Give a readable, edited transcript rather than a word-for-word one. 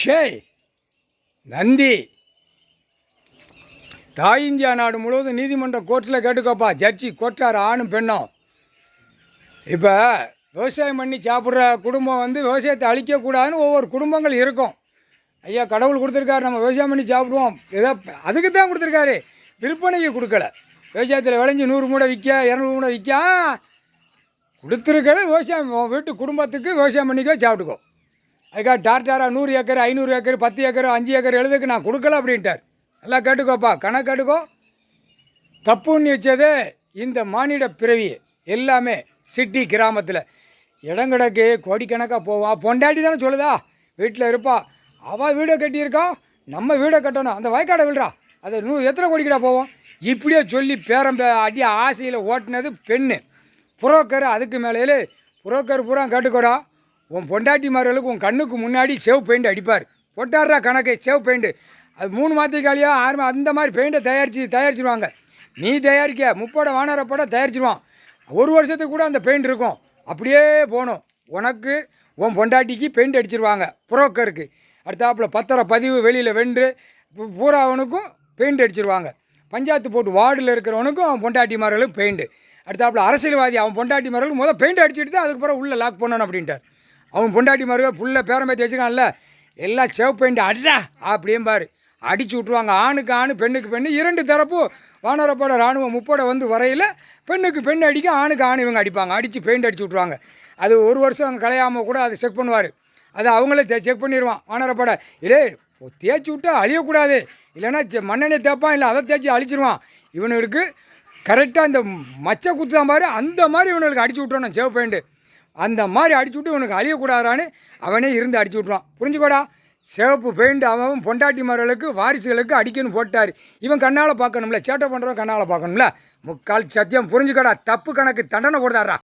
ஷேய் நந்தி தாய் இந்தியா நாடு முழுவதும் நீதிமன்ற கோர்ட்டில் கேட்டுக்கோப்பா. ஜட்ஜி கோர்ட்டார் ஆணும் பெண்ணும். இப்போ விவசாயம் பண்ணி சாப்பிட்ற குடும்பம் விவசாயத்தை அழிக்கக்கூடாதுன்னு ஒவ்வொரு குடும்பங்கள் இருக்கும். ஐயா கடவுள் கொடுத்துருக்காரு, நம்ம விவசாயம் பண்ணி சாப்பிடுவோம், ஏதோ அதுக்கு தான் கொடுத்துருக்காரு, விற்பனைக்கு கொடுக்கல. விவசாயத்தில் விளைஞ்சி 100 மூடை விற்க 200 மூடை விற்க கொடுத்துருக்கிறது விவசாயம். வீட்டு குடும்பத்துக்கு விவசாயம் பண்ணிக்கோ, சாப்பிட்டுக்கோ. அதுக்காக டார்டாரா 100 ஏக்கர் 500 ஏக்கர் 10 ஏக்கர் 5 ஏக்கர் எழுதுக்கு நான் கொடுக்கல அப்படின்ட்டார். நல்லா கேட்டுக்கோப்பா, கணக்கு கேட்டுக்கோ. தப்புன்னு வச்சது இந்த மானிட பிறவி எல்லாமே. சிட்டி கிராமத்தில் இடம் கிடக்கு கோடிக்கணக்காக போவா. பொண்டாட்டி தானே சொல்லுதா, வீட்டில் இருப்பா. அவள் வீடை கட்டியிருக்கான், நம்ம வீடை கட்டணும், அந்த வயக்காடை விடுறா, அதை எத்தனை கோடிக்கடா போவோம். இப்படியே சொல்லி பேரம்ப அடி ஆசையில் ஓட்டினது பெண்ணு. புரோக்கர் அதுக்கு மேலே புரோக்கர் பூரா கேட்டுக்கோடா. உன் பொண்டாட்டி மார்களுக்கு உன் கண்ணுக்கு முன்னாடி சேவ் பெயிண்ட் அடிப்பார். பொட்டாடுறா கணக்கு சேவ் பெயிண்ட்டு. அது 3 மாதத்துக்காலியோ 6 அந்த மாதிரி பெயிண்ட்டை தயாரிச்சிருவாங்க. நீ தயாரிக்க 30 வானரப்பட தயாரிச்சிருவான். 1 வருஷத்துக்கு கூட அந்த பெயிண்ட் இருக்கும். அப்படியே போகணும். உனக்கு உன் பொண்டாட்டிக்கு பெயிண்ட் அடிச்சிருவாங்க புரோக்கருக்கு. அடுத்தாப்பில் பத்திர பதிவு வெளியில் வென்று பூராவனுக்கும் பெயிண்ட் அடிச்சிருவாங்க. பஞ்சாயத்து போட்டு வார்டில் இருக்கிறவனுக்கும் அவன் பொண்டாட்டிமார்களுக்கு பெயிண்ட்டு. அடுத்தாப்பில் அரசியல்வாதி அவன் பொண்டாட்டிமார்களுக்கு முதல் பெயிண்ட் அடிச்சுட்டு தான் அதுக்கப்புறம் உள்ளே லாக் பண்ணணும் அப்படின்ட்டார். அவன் பொண்டாட்டிமார்கள் புள்ள பேரம்பேத்தி வச்சுக்கான்ல, எல்லாம் சேவ் பெயிண்ட் அடிடா அப்படிம்பார். அடிச்சு விட்ருவாங்க. ஆணுக்கு ஆணு பெண்ணுக்கு பெண்ணு 2 தரப்பு வானரப்பட இராணுவம் முப்படை வரையில் பெண்ணுக்கு பெண் அடிக்க ஆணுக்கு ஆணு இவங்க அடிப்பாங்க. அடித்து பெயிண்ட் அடிச்சு விட்ருவாங்க. அது 1 வருஷம் அங்கே கலையாமல் கூட அதை செக் பண்ணுவார். அதை அவங்களே செக் பண்ணிடுவான் வானரப்படை. இதே தேய்ச்சி விட்டா அழியக்கூடாது, இல்லைன்னா மண்ணெண்ணெய் தேய்ப்பான், இல்லை அதை தேய்ச்சி அழிச்சிருவான். இவனுக்கு கரெக்டாக இந்த மச்சை குத்துதான் மாதிரி அந்த மாதிரி இவனுக்கு அடிச்சு விட்றணும் சேவ் பெயிண்ட்டு. அந்த மாதிரி அடிச்சு விட்டு இவனுக்கு அழியக்கூடாதான்னு அவனே இருந்து அடிச்சு விட்ருவான். புரிஞ்சுக்கோடா. சிவப்பு பெயிண்ட் அவன் பொண்டாட்டிமார்களுக்கு வாரிசுகளுக்கு அடிக்கணும் போட்டார். இவன் கண்ணால் பார்க்கணும்ல, சேட்டை பண்ணுறவன் கண்ணால் பார்க்கணும்ல. முக்கால் சத்தியம் புரிஞ்சுக்கடா. தப்பு கணக்கு தண்டனை போடுதாரா.